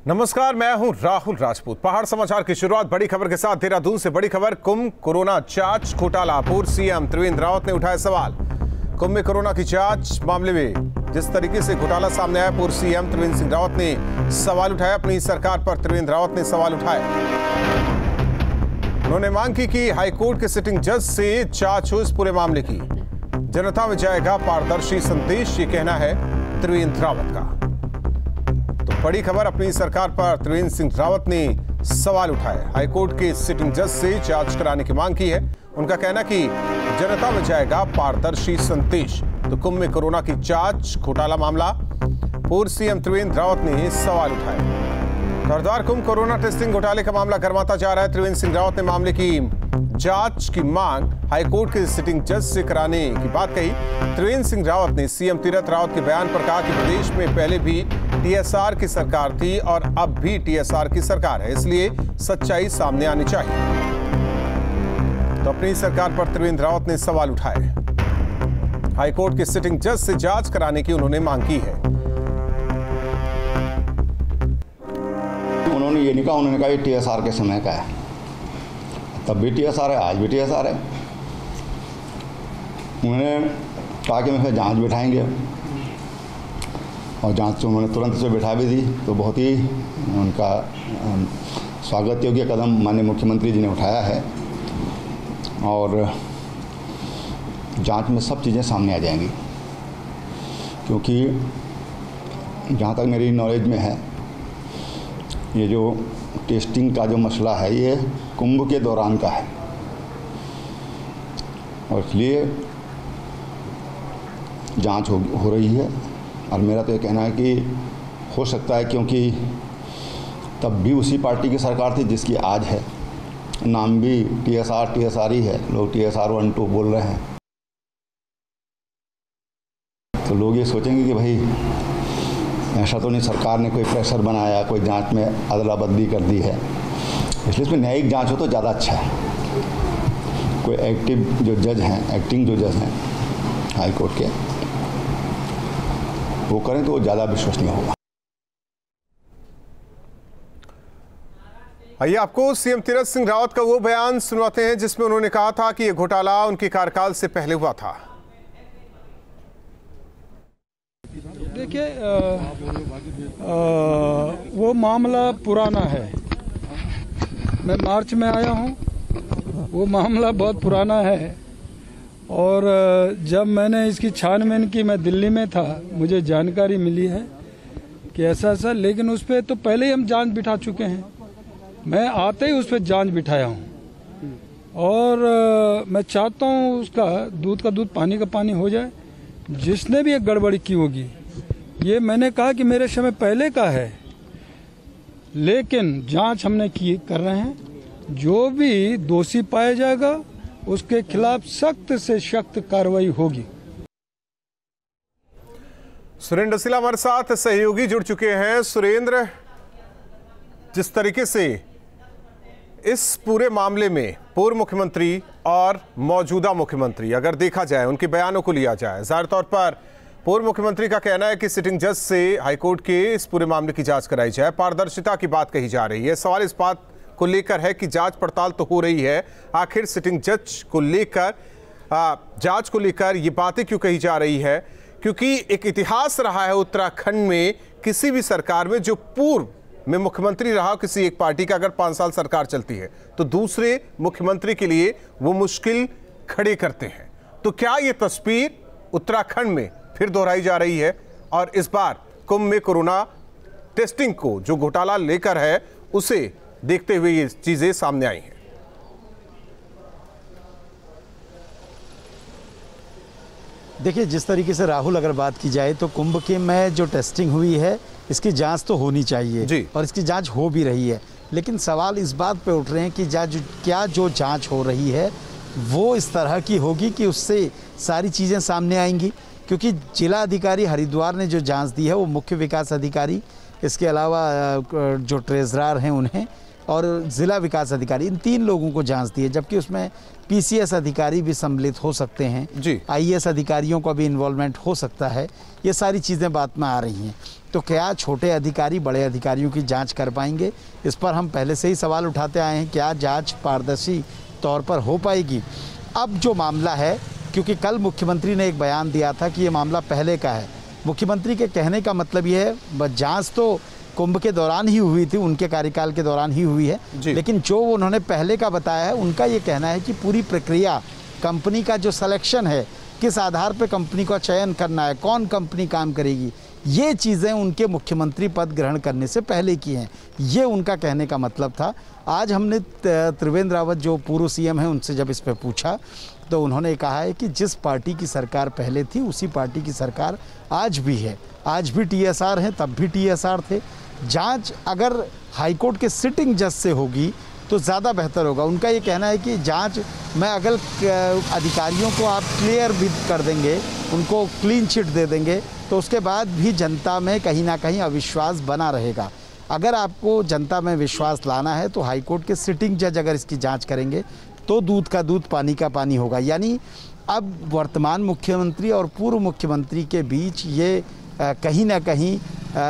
नमस्कार, मैं हूं राहुल राजपूत। पहाड़ समाचार की शुरुआत बड़ी खबर के साथ। देहरादून से बड़ी खबर। कुंभ कोरोना जांच घोटाला। पूर्व सीएम त्रिवेंद्र रावत ने उठाया सवाल। कुंभ में कोरोना की जांच मामले में जिस तरीके से घोटाला सामने आया, पूर्व सीएम त्रिवेंद्र सिंह रावत ने सवाल उठाया। अपनी सरकार पर त्रिवेंद्र रावत ने सवाल उठाए। उन्होंने मांग की कि हाईकोर्ट के सिटिंग जज से जांच हो इस पूरे मामले की। जनता में जाएगा पारदर्शी संदेश, ये कहना है त्रिवेंद्र रावत का। तो बड़ी खबर, अपनी सरकार पर त्रिवेंद्र सिंह रावत ने सवाल उठाए। हाईकोर्ट के सिटिंग जज से जांच कराने की मांग की है। उनका कहना कि जनता में जाएगा पारदर्शी संदेश। तो कुंभ में कोरोना की जांच घोटाला मामला, पूर्व सीएम त्रिवेंद्र रावत ने सवाल उठाए। हरिद्वार कुंभ कोरोना टेस्टिंग घोटाले का मामला गर्माता जा रहा है। त्रिवेंद्र सिंह रावत ने मामले की जांच की मांग हाईकोर्ट के सिटिंग जज से कराने की बात कही। त्रिवेंद्र सिंह रावत ने सीएम तीरथ रावत के बयान पर कहा कि प्रदेश में पहले भी टीएसआर की सरकार थी और अब भी टीएसआर की सरकार है, इसलिए सच्चाई सामने आनी चाहिए। तो अपनी सरकार पर त्रिवेंद्र रावत ने सवाल उठाए। हाईकोर्ट के सिटिंग जज से जांच कराने की उन्होंने मांग की है। उन्होंने ये नहीं कहा, उन्होंने कहा ये टीएसआर के समय का है। तब भी टीएसआर है, आज भी टीएसआर है। उन्होंने कहा कि मैं जांच बिठाएंगे और जांच उन्होंने तुरंत से बिठा भी दी। तो बहुत ही उनका स्वागत योग्य कदम माननीय मुख्यमंत्री जी ने उठाया है और जांच में सब चीज़ें सामने आ जाएंगी। क्योंकि जहाँ तक मेरी नॉलेज में है, ये जो टेस्टिंग का जो मसला है ये कुंभ के दौरान का है और इसलिए जांच हो रही है। और मेरा तो ये कहना है कि हो सकता है, क्योंकि तब भी उसी पार्टी की सरकार थी जिसकी आज है। नाम भी टीएसआर ही है, लोग टीएसआर 1 2 बोल रहे हैं। तो लोग ये सोचेंगे कि भाई ऐसा तो नहीं सरकार ने कोई प्रेशर बनाया, कोई जांच में अदला बदली कर दी है। इसलिए इसमें न्यायिक जांच हो तो ज़्यादा अच्छा है। कोई एक्टिव जो जज हैं, एक्टिंग जो जज हैं हाई कोर्ट के, वो करें तो वो ज़्यादा विश्वसनीय होगा। आइए आपको सीएम तीरथ सिंह रावत का वो बयान सुनवाते हैं जिसमें उन्होंने कहा था कि यह घोटाला उनके कार्यकाल से पहले हुआ था। देखिए, वो मामला पुराना है। मैं मार्च में आया हूँ, वो मामला बहुत पुराना है। और जब मैंने इसकी छानबीन की, मैं दिल्ली में था, मुझे जानकारी मिली है कि ऐसा ऐसा, लेकिन उस पर तो पहले ही हम जांच बिठा चुके हैं। मैं आते ही उस पर जांच बिठाया हूँ और मैं चाहता हूँ उसका दूध का दूध पानी का पानी हो जाए। जिसने भी एक गड़बड़ी की होगी, ये मैंने कहा कि मेरे समय पहले का है, लेकिन जांच हमने कर रहे हैं। जो भी दोषी पाया जाएगा उसके खिलाफ सख्त से सख्त कार्रवाई होगी। सुरेंद्र सिला हमारे साथ सहयोगी जुड़ चुके हैं। सुरेंद्र, जिस तरीके से इस पूरे मामले में पूर्व मुख्यमंत्री और मौजूदा मुख्यमंत्री, अगर देखा जाए उनके बयानों को लिया जाए, जाहिर तौर पर पूर्व मुख्यमंत्री का कहना है कि सिटिंग जज से हाईकोर्ट के इस पूरे मामले की जांच कराई जाए। पारदर्शिता की बात कही जा रही है। सवाल इस बात को लेकर है कि जांच पड़ताल तो हो रही है, आखिर सिटिंग जज को लेकर, जांच को लेकर ये बातें क्यों कही जा रही है? क्योंकि एक इतिहास रहा है उत्तराखंड में, किसी भी सरकार में जो पूर्व में मुख्यमंत्री रहा किसी एक पार्टी का, अगर 5 साल सरकार चलती है तो दूसरे मुख्यमंत्री के लिए वो मुश्किल खड़े करते हैं। तो क्या ये तस्वीर उत्तराखंड में फिर दोहराई जा रही है और इस बार कुंभ में कोरोना टेस्टिंग को जो घोटाला लेकर है उसे देखते हुए ये चीजें सामने आई हैं? देखिए, जिस तरीके से राहुल अगर बात की जाए तो कुंभ के में जो टेस्टिंग हुई है इसकी जांच तो होनी चाहिए जी, और इसकी जांच हो भी रही है। लेकिन सवाल इस बात पे उठ रहे हैं कि क्या जो जांच हो रही है वो इस तरह की होगी कि उससे सारी चीज़ें सामने आएंगी। क्योंकि जिला अधिकारी हरिद्वार ने जो जांच दी है वो मुख्य विकास अधिकारी, इसके अलावा जो ट्रेजरार हैं उन्हें, और ज़िला विकास अधिकारी, इन 3 लोगों को जांच दी है। जबकि उसमें पीसीएस अधिकारी भी सम्मिलित हो सकते हैं, आईएएस अधिकारियों का भी इन्वॉल्वमेंट हो सकता है। ये सारी चीज़ें बात में आ रही हैं। तो क्या छोटे अधिकारी बड़े अधिकारियों की जांच कर पाएंगे? इस पर हम पहले से ही सवाल उठाते आए हैं। क्या जांच पारदर्शी तौर पर हो पाएगी? अब जो मामला है, क्योंकि कल मुख्यमंत्री ने एक बयान दिया था कि ये मामला पहले का है। मुख्यमंत्री के कहने का मतलब ये है जांच तो कुंभ के दौरान ही हुई थी, उनके कार्यकाल के दौरान ही हुई है, लेकिन जो उन्होंने पहले का बताया है, उनका ये कहना है कि पूरी प्रक्रिया, कंपनी का जो सिलेक्शन है, किस आधार पर कंपनी का चयन करना है, कौन कंपनी काम करेगी, ये चीज़ें उनके मुख्यमंत्री पद ग्रहण करने से पहले की हैं। ये उनका कहने का मतलब था। आज हमने त्रिवेंद्र रावत जो पूर्व सीएम हैं उनसे जब इस पर पूछा तो उन्होंने कहा है कि जिस पार्टी की सरकार पहले थी उसी पार्टी की सरकार आज भी है। आज भी टीएसआर है, तब भी टीएसआर थे। जांच अगर हाईकोर्ट के सिटिंग जज से होगी तो ज़्यादा बेहतर होगा। उनका ये कहना है कि जांच में अगर अधिकारियों को आप क्लियर भी कर देंगे, उनको क्लीन चिट दे देंगे, तो उसके बाद भी जनता में कहीं ना कहीं अविश्वास बना रहेगा। अगर आपको जनता में विश्वास लाना है तो हाईकोर्ट के सिटिंग जज अगर इसकी जांच करेंगे तो दूध का दूध पानी का पानी होगा। यानी अब वर्तमान मुख्यमंत्री और पूर्व मुख्यमंत्री के बीच ये कहीं ना कहीं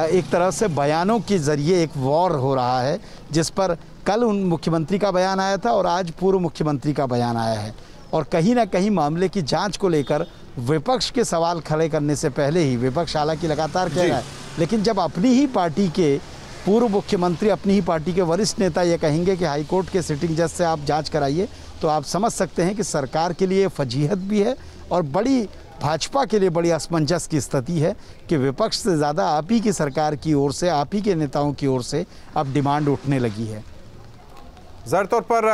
एक तरह से बयानों के ज़रिए एक वॉर हो रहा है, जिस पर कल उन मुख्यमंत्री का बयान आया था और आज पूर्व मुख्यमंत्री का बयान आया है। और कहीं ना कहीं मामले की जांच को लेकर विपक्ष के सवाल खड़े करने से पहले ही, विपक्ष हालांकि लगातार कह रहा है, लेकिन जब अपनी ही पार्टी के पूर्व मुख्यमंत्री, अपनी ही पार्टी के वरिष्ठ नेता ये कहेंगे कि हाईकोर्ट के सिटिंग जज से आप जांच कराइए, तो आप समझ सकते हैं कि सरकार के लिए फजीहत भी है और बड़ी भाजपा के लिए बड़ी असमंजस की स्थिति है कि विपक्ष से ज़्यादा आप ही की सरकार की ओर से, आप ही के नेताओं की ओर से अब डिमांड उठने लगी है। ज़ाहिर तौर पर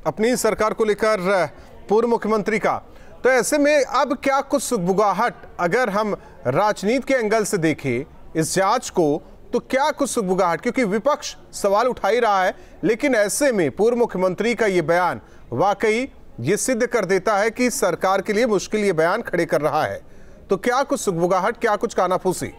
अपनी सरकार को लेकर पूर्व मुख्यमंत्री का, तो ऐसे में अब क्या कुछ सुगबुगाहट, अगर हम राजनीति के एंगल से देखें इस जांच को, तो क्या कुछ सुगबुगाहट, क्योंकि विपक्ष सवाल उठा ही रहा है, लेकिन ऐसे में पूर्व मुख्यमंत्री का ये बयान वाकई ये सिद्ध कर देता है कि सरकार के लिए मुश्किल ये बयान खड़े कर रहा है। तो क्या कुछ सुगबुगाहट, क्या कुछ कानाफूसी?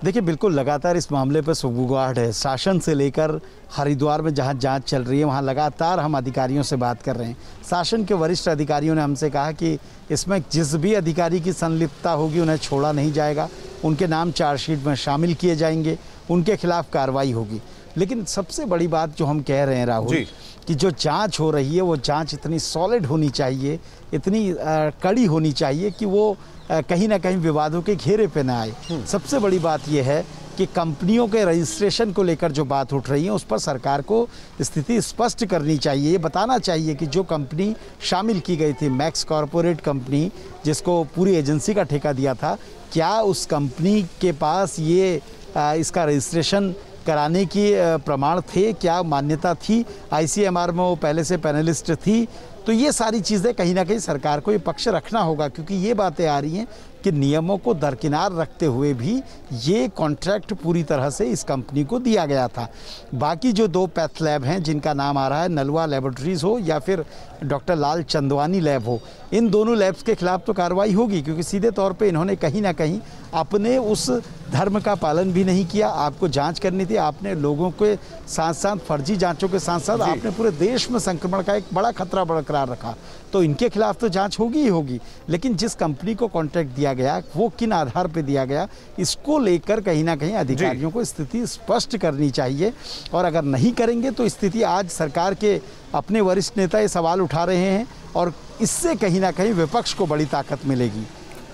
देखिए, बिल्कुल लगातार इस मामले पर सुगबुगाहट है। शासन से लेकर हरिद्वार में जहां जांच चल रही है वहां लगातार हम अधिकारियों से बात कर रहे हैं। शासन के वरिष्ठ अधिकारियों ने हमसे कहा कि इसमें जिस भी अधिकारी की संलिप्तता होगी उन्हें छोड़ा नहीं जाएगा, उनके नाम चार्जशीट में शामिल किए जाएंगे, उनके खिलाफ कार्रवाई होगी। लेकिन सबसे बड़ी बात जो हम कह रहे हैं राहुल, कि जो जांच हो रही है वो जांच इतनी सॉलिड होनी चाहिए, इतनी कड़ी होनी चाहिए कि वो कहीं ना कहीं विवादों के घेरे पे ना आए। सबसे बड़ी बात यह है कि कंपनियों के रजिस्ट्रेशन को लेकर जो बात उठ रही है उस पर सरकार को स्थिति स्पष्ट करनी चाहिए। ये बताना चाहिए कि जो कंपनी शामिल की गई थी, मैक्स कॉरपोरेट कंपनी, जिसको पूरी एजेंसी का ठेका दिया था, क्या उस कंपनी के पास ये इसका रजिस्ट्रेशन कराने की प्रमाण थे, क्या मान्यता थी, आईसीएमआर में वो पहले से पैनलिस्ट थी? तो ये सारी चीज़ें कहीं ना कहीं सरकार को ये पक्ष रखना होगा, क्योंकि ये बातें आ रही हैं कि नियमों को दरकिनार रखते हुए भी ये कॉन्ट्रैक्ट पूरी तरह से इस कंपनी को दिया गया था। बाकी जो 2 पैथ लैब हैं जिनका नाम आ रहा है, नलवा लैबोरेटरीज हो या फिर डॉक्टर लाल चंदवानी लैब हो, इन दोनों लैब्स के खिलाफ तो कार्रवाई होगी, क्योंकि सीधे तौर पे इन्होंने कहीं ना कहीं अपने उस धर्म का पालन भी नहीं किया। आपको जांच करनी थी, आपने लोगों के साथ साथ फर्जी जांचों के साथ साथ आपने पूरे देश में संक्रमण का एक बड़ा खतरा बरकरार रखा, तो इनके खिलाफ तो जांच होगी ही होगी। लेकिन जिस कंपनी को कॉन्ट्रैक्ट दिया गया वो किन आधार पर दिया गया, इसको लेकर कहीं ना कहीं अधिकारियों को स्थिति स्पष्ट करनी चाहिए। और अगर नहीं करेंगे तो स्थिति, आज सरकार के अपने वरिष्ठ नेता ये सवाल उठा रहे हैं और इससे कहीं ना कहीं विपक्ष को बड़ी ताकत मिलेगी।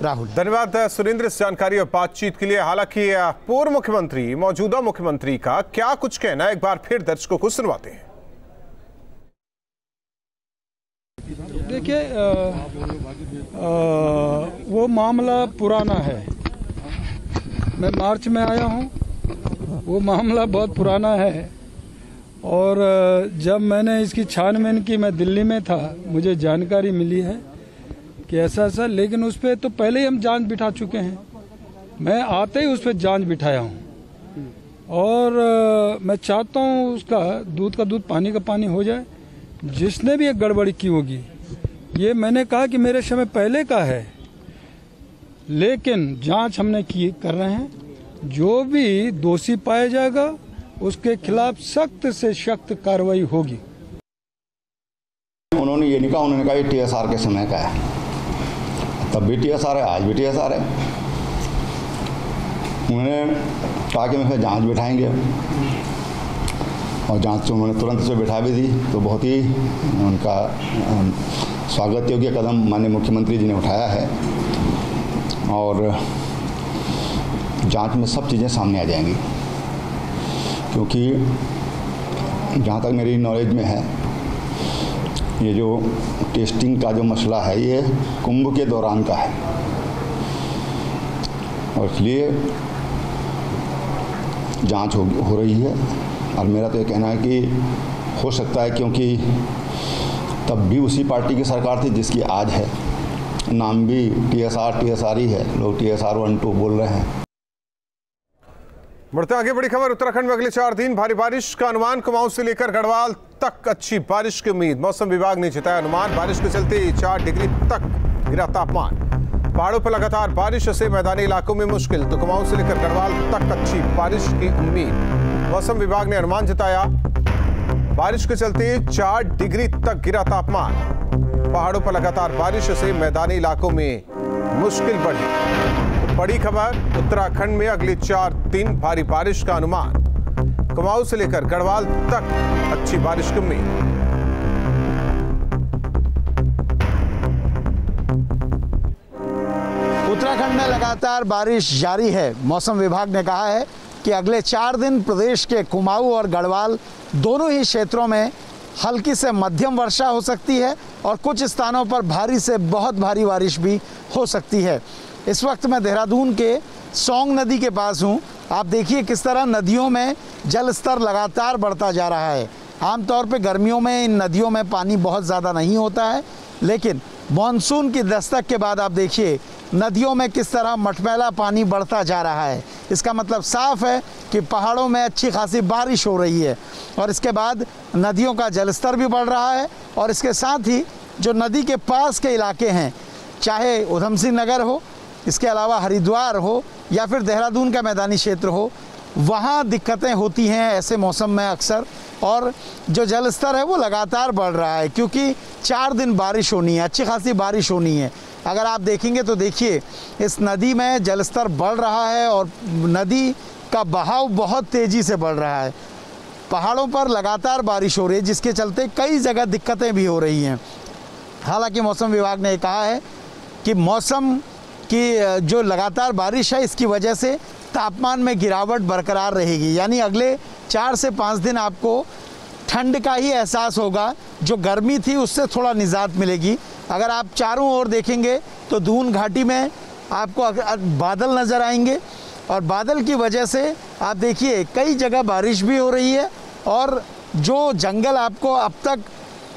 राहुल, धन्यवाद सुरेंद्र इस जानकारी और बातचीत के लिए। हालांकि पूर्व मुख्यमंत्री, मौजूदा मुख्यमंत्री का क्या कुछ कहना है, एक बार फिर दर्शकों को सुनवाते हैं। देखिए, वो मामला पुराना है। मैं मार्च में आया हूँ, वो मामला बहुत पुराना है। और जब मैंने इसकी छानबीन की, मैं दिल्ली में था, मुझे जानकारी मिली है कि ऐसा ऐसा, लेकिन उस पर तो पहले ही हम जांच बिठा चुके हैं। मैं आते ही उस पर जांच बिठाया हूँ और मैं चाहता हूँ उसका दूध का दूध पानी का पानी हो जाए। जिसने भी एक गड़बड़ी की होगी, ये मैंने कहा कि मेरे समय पहले का है, लेकिन जांच हमने कर रहे हैं। जो भी दोषी पाया जाएगा उसके खिलाफ सख्त से सख्त कार्रवाई होगी। उन्होंने ये नहीं कहा, उन्होंने कहा ये टीएसआर के समय का है। तब भी TSR है, आज भी TSR है। उन्होंने कहा कि मैं जांच बिठाएंगे और जांच उन्होंने तुरंत से बिठा भी दी, तो बहुत ही उनका स्वागत योग्य कदम माननीय मुख्यमंत्री जी ने उठाया है और जांच में सब चीज़ें सामने आ जाएंगी, क्योंकि जहाँ तक मेरी नॉलेज में है ये जो टेस्टिंग का जो मसला है ये कुंभ के दौरान का है और इसलिए जांच हो रही है। और मेरा तो ये कहना है कि हो सकता है, क्योंकि तब भी उसी पार्टी की सरकार थी जिसकी आज है, नाम भी TSR ही है, लोग TSR 1-2 बोल रहे हैं। बढ़ते आगे, बड़ी खबर। उत्तराखंड में अगले 4 दिन भारी बारिश का अनुमान। कुमाऊं से लेकर गढ़वाल तक अच्छी बारिश की उम्मीद। मौसम विभाग ने जताया अनुमान। बारिश के चलते 4 डिग्री तक गिरा तापमान। पहाड़ों पर लगातार बारिश से मैदानी इलाकों में मुश्किल, तो कुमाऊं से लेकर गढ़वाल तक अच्छी बारिश की उम्मीद। मौसम विभाग ने अनुमान जताया, बारिश के चलते 4 डिग्री तक गिरा तापमान। पहाड़ों पर लगातार बारिश से मैदानी इलाकों में मुश्किल बढ़ी। बड़ी खबर, उत्तराखंड में अगले 4 दिन भारी बारिश का अनुमान। कुमाऊं से लेकर गढ़वाल तक अच्छी बारिश की उम्मीद। उत्तराखंड में लगातार बारिश जारी है। मौसम विभाग ने कहा है कि अगले 4 दिन प्रदेश के कुमाऊं और गढ़वाल दोनों ही क्षेत्रों में हल्की से मध्यम वर्षा हो सकती है और कुछ स्थानों पर भारी से बहुत भारी बारिश भी हो सकती है। इस वक्त मैं देहरादून के सौंग नदी के पास हूँ। आप देखिए किस तरह नदियों में जल स्तर लगातार बढ़ता जा रहा है। आमतौर पे गर्मियों में इन नदियों में पानी बहुत ज़्यादा नहीं होता है, लेकिन मानसून की दस्तक के बाद आप देखिए नदियों में किस तरह मटमैला पानी बढ़ता जा रहा है। इसका मतलब साफ है कि पहाड़ों में अच्छी खासी बारिश हो रही है और इसके बाद नदियों का जलस्तर भी बढ़ रहा है। और इसके साथ ही जो नदी के पास के इलाके हैं, चाहे उधम सिंह नगर हो, इसके अलावा हरिद्वार हो या फिर देहरादून का मैदानी क्षेत्र हो, वहाँ दिक्कतें होती हैं ऐसे मौसम में अक्सर। और जो जल स्तर है वो लगातार बढ़ रहा है, क्योंकि 4 दिन बारिश होनी है, अच्छी खासी बारिश होनी है। अगर आप देखेंगे तो देखिए इस नदी में जल स्तर बढ़ रहा है और नदी का बहाव बहुत तेज़ी से बढ़ रहा है। पहाड़ों पर लगातार बारिश हो रही है, जिसके चलते कई जगह दिक्कतें भी हो रही हैं। हालांकि मौसम विभाग ने कहा है कि मौसम की जो लगातार बारिश है इसकी वजह से तापमान में गिरावट बरकरार रहेगी, यानी अगले 4 से 5 दिन आपको ठंड का ही एहसास होगा। जो गर्मी थी उससे थोड़ा निजात मिलेगी। अगर आप चारों ओर देखेंगे तो दून घाटी में आपको बादल नज़र आएंगे और बादल की वजह से आप देखिए कई जगह बारिश भी हो रही है और जो जंगल आपको अब तक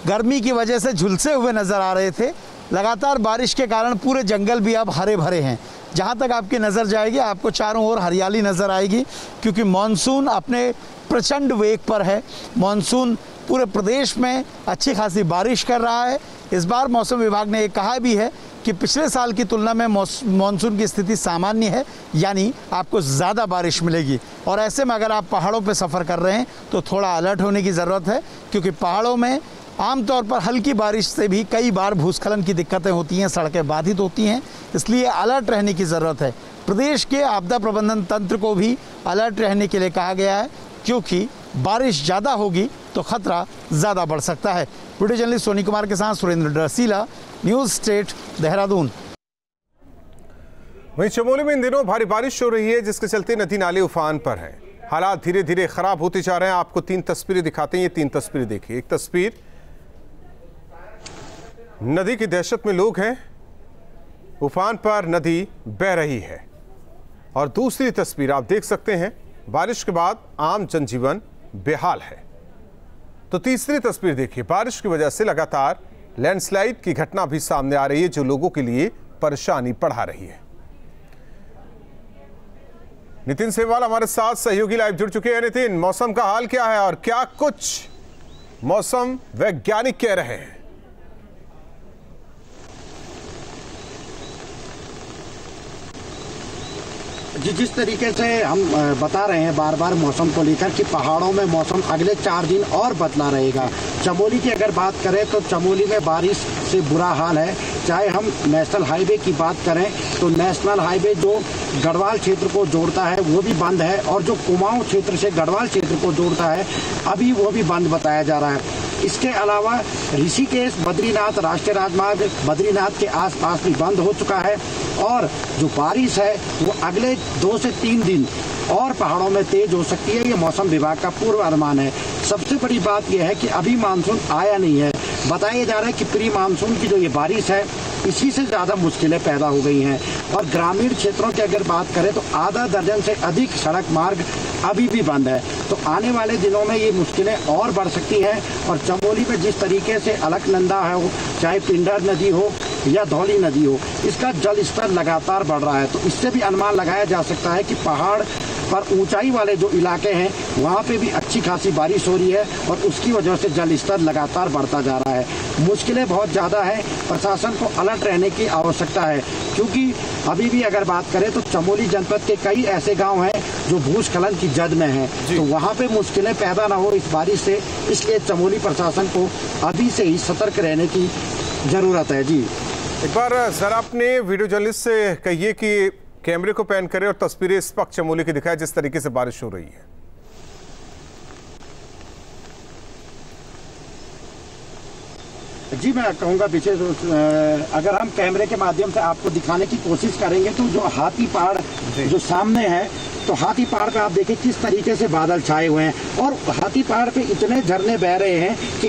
गर्मी की वजह से झुलसे हुए नज़र आ रहे थे, लगातार बारिश के कारण पूरे जंगल भी अब हरे भरे हैं। जहाँ तक आपकी नज़र जाएगी आपको चारों ओर हरियाली नज़र आएगी, क्योंकि मानसून अपने प्रचंड वेग पर है। मानसून पूरे प्रदेश में अच्छी खासी बारिश कर रहा है। इस बार मौसम विभाग ने ये कहा भी है कि पिछले साल की तुलना में मानसून की स्थिति सामान्य है, यानी आपको ज़्यादा बारिश मिलेगी। और ऐसे में अगर आप पहाड़ों पर सफ़र कर रहे हैं तो थोड़ा अलर्ट होने की ज़रूरत है, क्योंकि पहाड़ों में आमतौर पर हल्की बारिश से भी कई बार भूस्खलन की दिक्कतें होती हैं, सड़कें बाधित होती हैं, इसलिए अलर्ट रहने की ज़रूरत है। प्रदेश के आपदा प्रबंधन तंत्र को भी अलर्ट रहने के लिए कहा गया है, क्योंकि बारिश ज़्यादा होगी तो खतरा ज़्यादा बढ़ सकता है। वीडियो जर्नलिस्ट सोनी कुमार के साथ सुरेंद्र डरसीला, न्यूज़ स्टेट, देहरादून। वहीं चमोली में इन दिनों भारी बारिश हो रही है, जिसके चलते नदी नाले उफान पर हैं। हालात धीरे धीरे खराब होते जा रहे हैं। आपको 3 तस्वीरें दिखाते हैं, ये 3 तस्वीरें देखिए। एक तस्वीर, नदी की दहशत में लोग हैं, उफान पर नदी बह रही है। और दूसरी तस्वीर आप देख सकते हैं, बारिश के बाद आम जनजीवन बेहाल है। तो तीसरी तस्वीर देखिए, बारिश की वजह से लगातार लैंडस्लाइड की घटना भी सामने आ रही है, जो लोगों के लिए परेशानी बढ़ा रही है। नितिन सेवाल हमारे साथ सहयोगी लाइव जुड़ चुके हैं। नितिन, मौसम का हाल क्या है और क्या कुछ मौसम वैज्ञानिक कह रहे हैं? जिस तरीके से हम बता रहे हैं बार बार मौसम को लेकर कि पहाड़ों में मौसम अगले 4 दिन और बदला रहेगा। चमोली की अगर बात करें तो चमोली में बारिश से बुरा हाल है। चाहे हम नेशनल हाईवे की बात करें तो नेशनल हाईवे जो गढ़वाल क्षेत्र को जोड़ता है वो भी बंद है, और जो कुमाऊं क्षेत्र से गढ़वाल क्षेत्र को जोड़ता है अभी वो भी बंद बताया जा रहा है। इसके अलावा ऋषिकेश बद्रीनाथ राष्ट्रीय राजमार्ग बद्रीनाथ के आसपास भी बंद हो चुका है, और जो बारिश है वो अगले 2 से 3 दिन और पहाड़ों में तेज हो सकती है। ये मौसम विभाग का पूर्वानुमान है। सबसे बड़ी बात यह है कि अभी मानसून आया नहीं है। बताया जा रहा है कि प्री मानसून की जो ये बारिश है इसी से ज़्यादा मुश्किलें पैदा हो गई हैं, और ग्रामीण क्षेत्रों की अगर बात करें तो आधा दर्जन से अधिक सड़क मार्ग अभी भी बंद है। तो आने वाले दिनों में ये मुश्किलें और बढ़ सकती हैं, और चमोली में जिस तरीके से अलकनंदा हो, चाहे पिंडर नदी हो या धौली नदी हो, इसका जल स्तर लगातार बढ़ रहा है। तो इससे भी अनुमान लगाया जा सकता है कि पहाड़ पर ऊंचाई वाले जो इलाके हैं वहाँ पे भी अच्छी खासी बारिश हो रही है, और उसकी वजह से जल स्तर लगातार बढ़ता जा रहा है। मुश्किलें बहुत ज़्यादा हैं, प्रशासन को अलर्ट रहने की आवश्यकता है, क्योंकि अभी भी अगर बात करें तो चमोली जनपद के कई ऐसे गांव हैं जो भूस्खलन की जद में हैं, तो वहाँ पे मुश्किलें पैदा ना हो इस बारिश से, इसलिए चमोली प्रशासन को अभी से ही सतर्क रहने की ज़रूरत है। जी, एक बार जरा अपने वीडियो जर्नलिस्ट से कहिए कि कैमरे को पैन करें और तस्वीरें इस वक्त चमोली की दिखाएं जिस तरीके से बारिश हो रही है। जी, मैं कहूँगा विशेष अगर हम कैमरे के माध्यम से आपको दिखाने की कोशिश करेंगे तो जो हाथी पहाड़ जो सामने है, तो हाथी पहाड़ पे आप देखिए किस तरीके से बादल छाए हुए हैं, और हाथी पहाड़ पे इतने झरने बह रहे हैं कि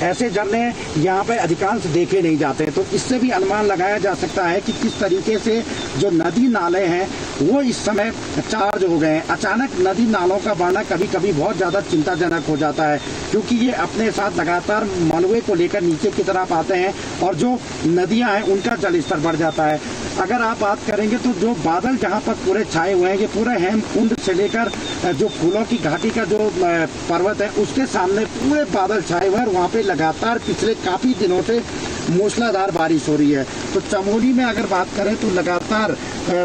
ऐसे झरने यहाँ पे अधिकांश देखे नहीं जाते। तो इससे भी अनुमान लगाया जा सकता है कि किस तरीके से जो नदी नाले हैं वो इस समय चार्ज हो गए हैं। अचानक नदी नालों का बढ़ना कभी कभी बहुत ज़्यादा चिंताजनक हो जाता है, क्योंकि ये अपने साथ लगातार मलबे को लेकर नीचे की तरफ आते हैं, और जो नदियाँ हैं उनका जल स्तर बढ़ जाता है। अगर आप बात करेंगे तो जो बादल जहाँ पर पूरे छाए हुए हैं, ये पूरे हेमकुंड से लेकर जो फूलों की घाटी का जो पर्वत है उसके सामने पूरे बादल छाए हुए हैं, और वहाँ पे लगातार पिछले काफ़ी दिनों से मूसलाधार बारिश हो रही है। तो चमोली में अगर बात करें तो लगातार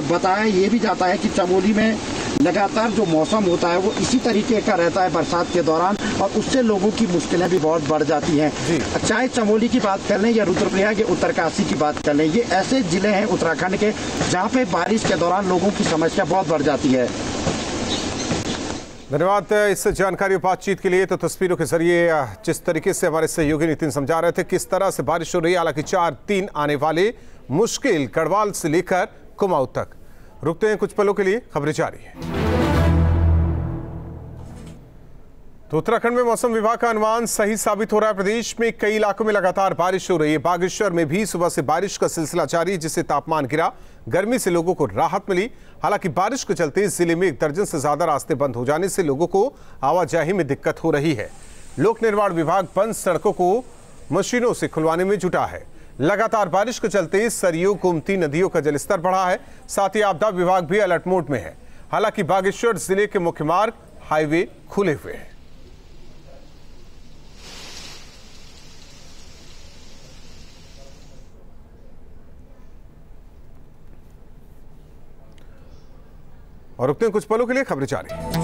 बताया ये भी जाता है कि चमोली में लगातार जो मौसम होता है वो इसी तरीके का रहता है बरसात के दौरान, और उससे लोगों की मुश्किलें भी बहुत बढ़ जाती हैं। चाहे चमोली की बात कर लें या रुद्रप्रयाग या उत्तरकाशी की बात कर लें, ये ऐसे जिले हैं उत्तराखंड के जहाँ पे बारिश के दौरान लोगों की समस्या बहुत बढ़ जाती है। धन्यवाद इस जानकारी और बातचीत के लिए। तो तस्वीरों के जरिए जिस तरीके से हमारे सहयोगी नितिन समझा रहे थे किस तरह से बारिश हो रही है, हालांकि 4-3 आने वाले मुश्किल गढ़वाल से लेकर कुमाऊं तक। रुकते हैं कुछ पलों के लिए, खबरें जारी है। तो उत्तराखंड में मौसम विभाग का अनुमान सही साबित हो रहा है। प्रदेश में कई इलाकों में लगातार बारिश हो रही है। बागेश्वर में भी सुबह से बारिश का सिलसिला जारी है, जिससे तापमान गिरा, गर्मी से लोगों को राहत मिली। हालांकि बारिश के चलते जिले में 1 दर्जन से ज्यादा रास्ते बंद हो जाने से लोगों को आवाजाही में दिक्कत हो रही है। लोक निर्माण विभाग बंद सड़कों को मशीनों से खुलवाने में जुटा है। लगातार बारिश के चलते सरयू, गोमती नदियों का जलस्तर बढ़ा है। साथ ही आपदा विभाग भी अलर्ट मोड में है। हालांकि बागेश्वर जिले के मुख्य मार्ग, हाईवे खुले हुए हैं। और रुकते हैं कुछ पलों के लिए, खबरें जारी।